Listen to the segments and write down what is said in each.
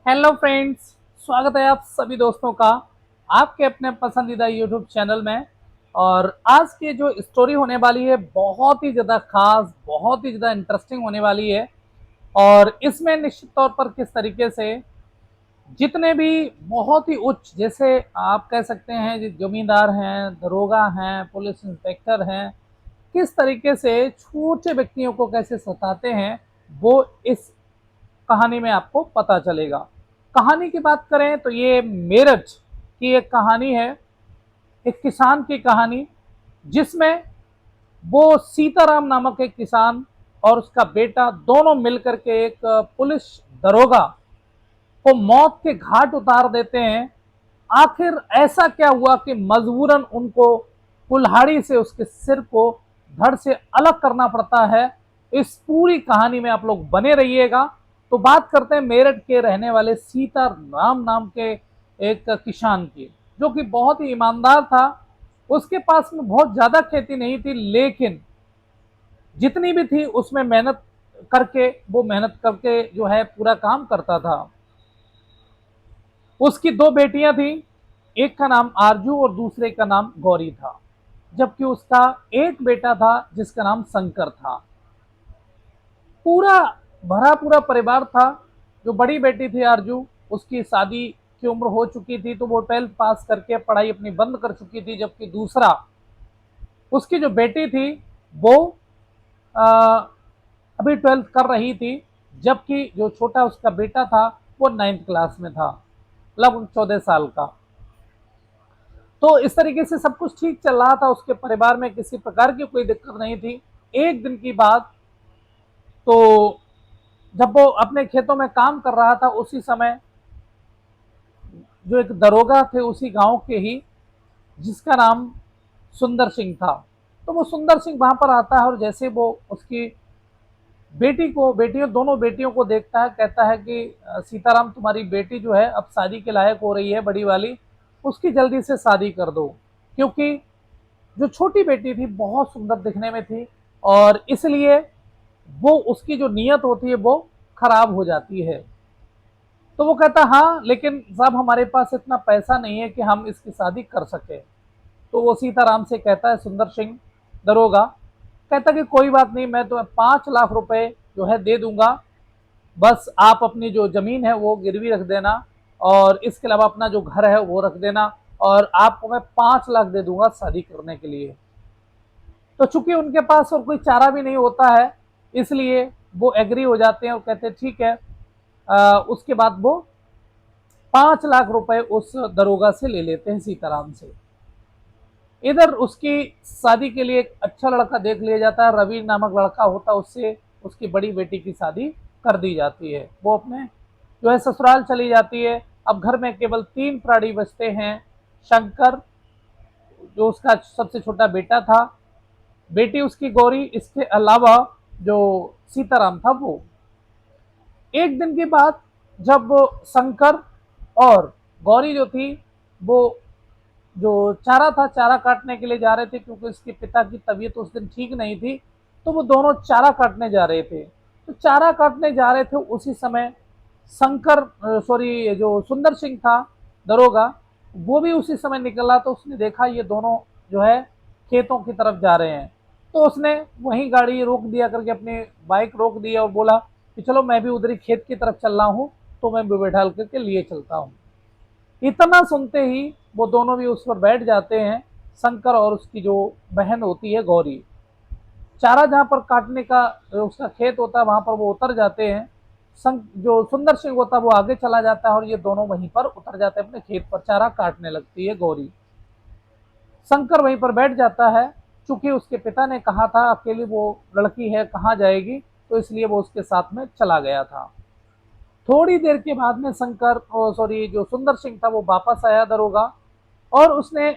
Hello friends, स्वागत है आप सभी दोस्तों का आपके अपने पसंदीदा यूट्यूब चैनल में। और आज की जो स्टोरी होने वाली है बहुत ही ज़्यादा खास, बहुत ही ज़्यादा इंटरेस्टिंग होने वाली है। और इसमें निश्चित तौर पर किस तरीके से जितने भी बहुत ही उच्च, जैसे आप कह सकते हैं जो जमींदार हैं, दरोगा हैं, पुलिस इंस्पेक्टर हैं, किस तरीके से छोटे व्यक्तियों को कैसे सताते हैं, वो इस कहानी में आपको पता चलेगा। कहानी की बात करें तो ये मेरठ की एक कहानी है, एक किसान की कहानी, जिसमें वो सीताराम नामक एक किसान और उसका बेटा दोनों मिलकर के एक पुलिस दरोगा को मौत के घाट उतार देते हैं। आखिर ऐसा क्या हुआ कि मजबूरन उनको कुल्हाड़ी से उसके सिर को धड़ से अलग करना पड़ता है। इस पूरी कहानी में आप लोग बने रहिएगा। तो बात करते हैं मेरठ के रहने वाले सीताराम नाम के एक किसान की, जो कि बहुत ही ईमानदार था। उसके पास में बहुत ज्यादा खेती नहीं थी, लेकिन जितनी भी थी उसमें मेहनत करके जो है पूरा काम करता था। उसकी दो बेटियां थी, एक का नाम आरजू और दूसरे का नाम गौरी था, जबकि उसका एक बेटा था जिसका नाम शंकर था। पूरा भरा पूरा परिवार था। जो बड़ी बेटी थी आरजू, उसकी शादी की उम्र हो चुकी थी, तो वो 12th पास करके पढ़ाई अपनी बंद कर चुकी थी। जबकि दूसरा, उसकी जो बेटी थी, वो आ, अभी 12th कर रही थी। जबकि जो छोटा उसका बेटा था, वो 9th क्लास में था, लगभग 14 साल का। तो इस तरीके से सब कुछ ठीक चल रहा था, उसके परिवार में किसी प्रकार की कोई दिक्कत नहीं थी। एक दिन की बात, तो जब वो अपने खेतों में काम कर रहा था, उसी समय जो एक दरोगा थे उसी गांव के ही, जिसका नाम सुंदर सिंह था, तो वो सुंदर सिंह वहां पर आता है और जैसे वो उसकी बेटियों दोनों बेटियों को देखता है, कहता है कि सीताराम, तुम्हारी बेटी जो है अब शादी के लायक हो रही है, बड़ी वाली, उसकी जल्दी से शादी कर दो। क्योंकि जो छोटी बेटी थी बहुत सुंदर दिखने में थी, और इसलिए वो उसकी जो नीयत होती है वो खराब हो जाती है। तो वो कहता हाँ, लेकिन साहब हमारे पास इतना पैसा नहीं है कि हम इसकी शादी कर सके। तो वो सीताराम से कहता है, सुंदर सिंह दरोगा कहता कि कोई बात नहीं, मैं तुम्हें 5 लाख रुपए जो है दे दूंगा। बस आप अपनी जो जमीन है वो गिरवी रख देना, और इसके अलावा अपना जो घर है वो रख देना, और आपको मैं 5 लाख दे दूंगा शादी करने के लिए। तो चूंकि उनके पास और कोई चारा भी नहीं होता है, इसलिए वो एग्री हो जाते हैं और कहते हैं ठीक है। उसके बाद वो 5 लाख रुपए उस दरोगा से ले लेते हैं, सीताराम से। इधर उसकी शादी के लिए एक अच्छा लड़का देख लिया जाता है, रवि नामक लड़का होता है, उससे उसकी बड़ी बेटी की शादी कर दी जाती है। वो अपने जो है ससुराल चली जाती है। अब घर में केवल 3 प्राणी बचते हैं, शंकर जो उसका सबसे छोटा बेटा था, बेटी उसकी गौरी, इसके अलावा जो सीताराम था वो। एक दिन की बात, जब शंकर और गौरी जो थी, वो जो चारा था, चारा काटने के लिए जा रहे थे, क्योंकि उसके पिता की तबीयत उस दिन ठीक नहीं थी। तो वो दोनों चारा काटने जा रहे थे। तो चारा काटने जा रहे थे, उसी समय शंकर, सॉरी, जो सुंदर सिंह था दरोगा, वो भी उसी समय निकला। तो उसने देखा ये दोनों जो है खेतों की तरफ जा रहे हैं। तो उसने वहीं गाड़ी रोक दिया करके, अपनी बाइक रोक दिया और बोला कि चलो मैं भी उधर ही खेत की तरफ चल रहा हूँ, तो मैं भी बैठा करके लिए चलता हूँ। इतना सुनते ही वो दोनों भी उस पर बैठ जाते हैं, शंकर और उसकी जो बहन होती है गौरी। चारा जहाँ पर काटने का उसका खेत होता है, वहां पर वो उतर जाते हैं। जो सुंदर सिंह होता है वो आगे चला जाता है, और ये दोनों वहीं पर उतर जाते हैं, अपने खेत पर चारा काटने लगती है गौरी। शंकर वहीं पर बैठ जाता है। चूंकि उसके पिता ने कहा था अकेली वो लड़की है, कहाँ जाएगी, तो इसलिए वो उसके साथ में चला गया था। थोड़ी देर के बाद में शंकर, सॉरी, जो सुंदर सिंह था वो वापस आया दरोगा, और उसने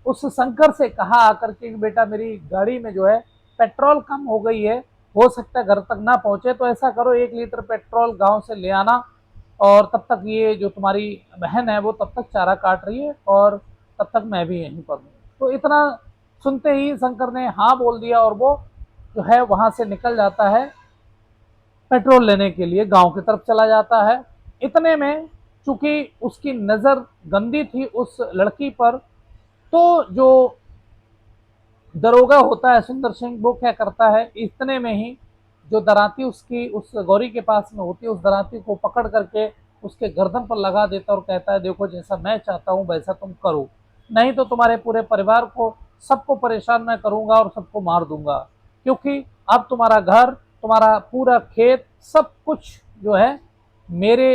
उस शंकर से कहा आकर के, बेटा मेरी गाड़ी में जो है पेट्रोल कम हो गई है, हो सकता है घर तक ना पहुंचे, तो ऐसा करो 1 लीटर पेट्रोल गांव से ले आना, और तब तक ये जो तुम्हारी बहन है वो तब तक चारा काट रही है, और तब तक मैं भी यहीं पर हूँ। तो इतना सुनते ही शंकर ने हाँ बोल दिया, और वो जो है वहां से निकल जाता है, पेट्रोल लेने के लिए गांव की तरफ चला जाता है। इतने में चूंकि उसकी नज़र गंदी थी उस लड़की पर, तो जो दरोगा होता है सुंदर सिंह, वो क्या करता है, इतने में ही जो दराती उसकी उस गौरी के पास में होती है, उस दराती को पकड़ करके उसके गर्दन पर लगा देता है और कहता है देखो जैसा मैं चाहता हूँ वैसा तुम करो, नहीं तो तुम्हारे पूरे परिवार को सबको परेशान मैं करूंगा और सबको मार दूंगा, क्योंकि अब तुम्हारा घर, तुम्हारा पूरा खेत, सब कुछ जो है मेरे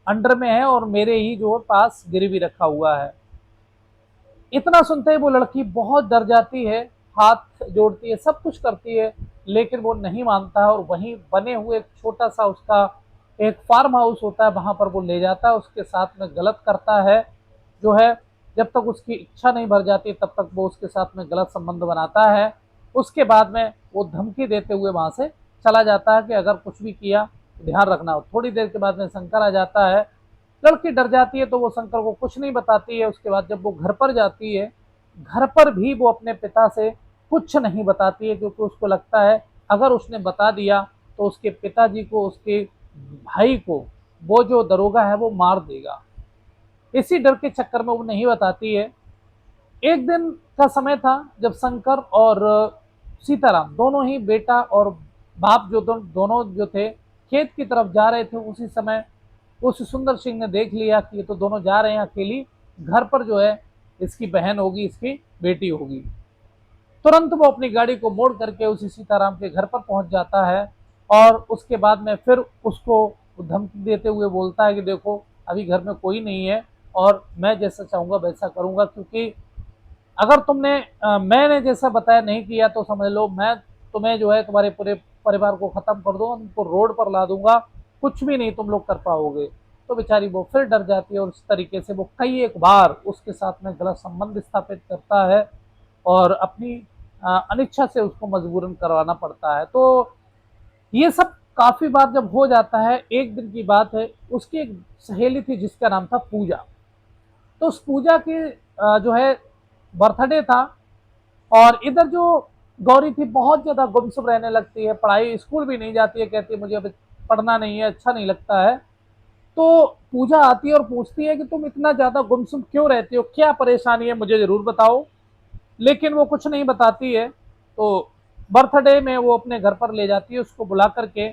अंडर में है और मेरे ही जो पास गिरवी रखा हुआ है। इतना सुनते ही वो लड़की बहुत डर जाती है, हाथ जोड़ती है, सब कुछ करती है, लेकिन वो नहीं मानता है और वहीं बने हुए एक छोटा सा उसका एक फार्म हाउस होता है, वहां पर वो ले जाता है, उसके साथ में गलत करता है जो है। जब तक उसकी इच्छा नहीं भर जाती तब तक वो उसके साथ में गलत संबंध बनाता है। उसके बाद में वो धमकी देते हुए वहां से चला जाता है कि अगर कुछ भी किया तो ध्यान रखना हो। थोड़ी देर के बाद में शंकर आ जाता है, लड़की डर जाती है तो वो शंकर को कुछ नहीं बताती है। उसके बाद जब वो घर पर जाती है, घर पर भी वो अपने पिता से कुछ नहीं बताती है, क्योंकि उसको लगता है अगर उसने बता दिया तो उसके पिताजी को, उसके भाई को वो जो दरोगा है वो मार देगा। इसी डर के चक्कर में वो नहीं बताती है। एक दिन का समय था जब शंकर और सीताराम दोनों ही बेटा और बाप जो दोनों जो थे खेत की तरफ जा रहे थे, उसी समय उस सुंदर सिंह ने देख लिया कि ये तो दोनों जा रहे हैं अकेली, घर पर जो है इसकी बहन होगी, इसकी बेटी होगी। तुरंत वो अपनी गाड़ी को मोड़ करके उसी सीताराम के घर पर पहुंच जाता है और उसके बाद में फिर उसको धमकी देते हुए बोलता है कि देखो अभी घर में कोई नहीं है और मैं जैसा चाहूंगा वैसा करूंगा, क्योंकि अगर मैंने जैसा बताया नहीं किया तो समझ लो मैं तुम्हें जो है तुम्हारे पूरे परिवार को खत्म कर दूंगा, तुमको रोड पर ला दूंगा, कुछ भी नहीं तुम लोग कर पाओगे। तो बेचारी वो फिर डर जाती है और इस तरीके से वो कई एक बार उसके साथ में गलत संबंध स्थापित करता है और अपनी अनिच्छा से उसको मजबूरन करवाना पड़ता है। तो ये सब काफी बार जब हो जाता है, एक दिन की बात है, उसकी एक सहेली थी जिसका नाम था पूजा। तो उस पूजा की जो है बर्थडे था, और इधर जो गौरी थी बहुत ज्यादा गुमसुम रहने लगती है, पढ़ाई स्कूल भी नहीं जाती है, कहती है मुझे अब पढ़ना नहीं है, अच्छा नहीं लगता है। तो पूजा आती है और पूछती है कि तुम इतना ज्यादा गुमसुम क्यों रहती हो, क्या परेशानी है, मुझे जरूर बताओ। लेकिन वो कुछ नहीं बताती है। तो बर्थडे में वो अपने घर पर ले जाती है उसको बुला करके,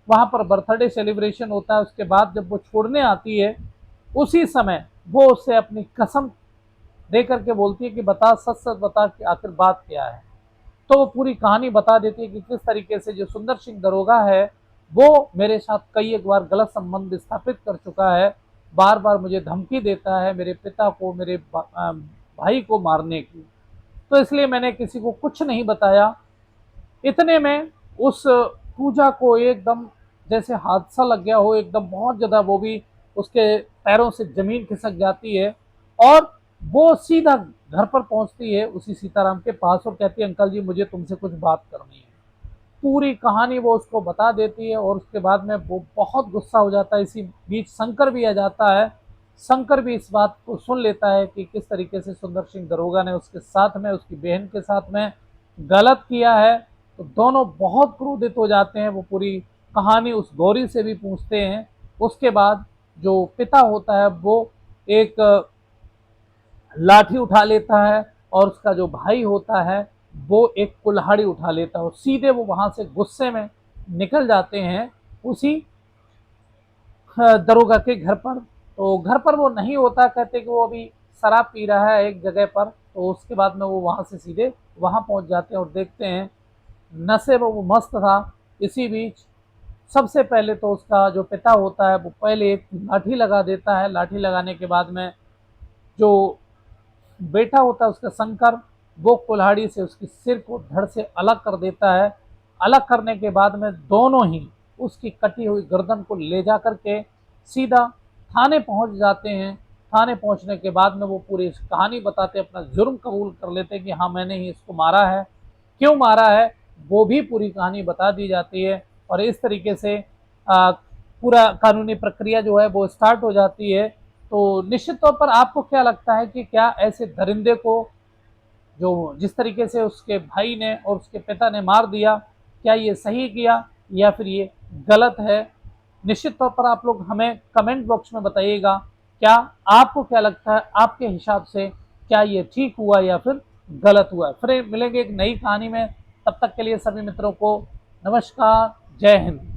वहां पर बर्थडे सेलिब्रेशन होता है। उसके बाद जब वो छोड़ने आती है, उसी समय वो उससे अपनी कसम दे करके बोलती है कि बता, सच सच बता कि आखिर बात क्या है। तो वो पूरी कहानी बता देती है कि किस तरीके से जो सुंदर सिंह दरोगा है वो मेरे साथ कई एक बार गलत संबंध स्थापित कर चुका है, बार बार मुझे धमकी देता है मेरे पिता को, मेरे भाई को मारने की, तो इसलिए मैंने किसी को कुछ नहीं बताया। इतने में उस पूजा को एकदम जैसे हादसा लग गया हो, एकदम बहुत ज्यादा, वो भी उसके पैरों से जमीन खिसक जाती है और वो सीधा घर पर पहुंचती है उसी सीताराम के पास और कहती है अंकल जी मुझे तुमसे कुछ बात करनी है। पूरी कहानी वो उसको बता देती है और उसके बाद में वो बहुत गुस्सा हो जाता है। इसी बीच शंकर भी आ जाता है। शंकर भी इस बात को सुन लेता है कि किस तरीके से सुंदर सिंह दरोगा ने उसके साथ में, उसकी बहन के साथ में गलत किया है। तो दोनों बहुत क्रोधित हो जाते हैं, वो पूरी कहानी उस गौरी से भी पूछते हैं। उसके बाद जो पिता होता है वो एक लाठी उठा लेता है और उसका जो भाई होता है वो एक कुल्हाड़ी उठा लेता है और सीधे वो वहां से गुस्से में निकल जाते हैं उसी दरोगा के घर पर। तो घर पर वो नहीं होता, कहते कि वो अभी शराब पी रहा है एक जगह पर। तो उसके बाद में वो वहां से सीधे वहां पहुंच जाते हैं और देखते हैं नशे में वो मस्त था। इसी बीच सबसे पहले तो उसका जो पिता होता है वो पहले एक लाठी लगा देता है। लाठी लगाने के बाद में जो बेटा होता है उसका शंकर, वो कुल्हाड़ी से उसकी सिर को धड़ से अलग कर देता है। अलग करने के बाद में दोनों ही उसकी कटी हुई गर्दन को ले जा करके सीधा थाने पहुंच जाते हैं। थाने पहुंचने के बाद में वो पूरी कहानी बताते, अपना जुर्म कबूल कर लेते हैं कि हाँ मैंने ही इसको मारा है, क्यों मारा है वो भी पूरी कहानी बता दी जाती है। और इस तरीके से आ, पूरा कानूनी प्रक्रिया जो है वो स्टार्ट हो जाती है। तो निश्चित तौर पर आपको क्या लगता है कि क्या ऐसे दरिंदे को, जो जिस तरीके से उसके भाई ने और उसके पिता ने मार दिया, क्या ये सही किया या फिर ये गलत है? निश्चित तौर पर आप लोग हमें कमेंट बॉक्स में बताइएगा, क्या आपको क्या लगता है, आपके हिसाब से क्या ये ठीक हुआ या फिर गलत हुआ। फिर मिलेंगे एक नई कहानी में, तब तक के लिए सभी मित्रों को नमस्कार, जय हिंद।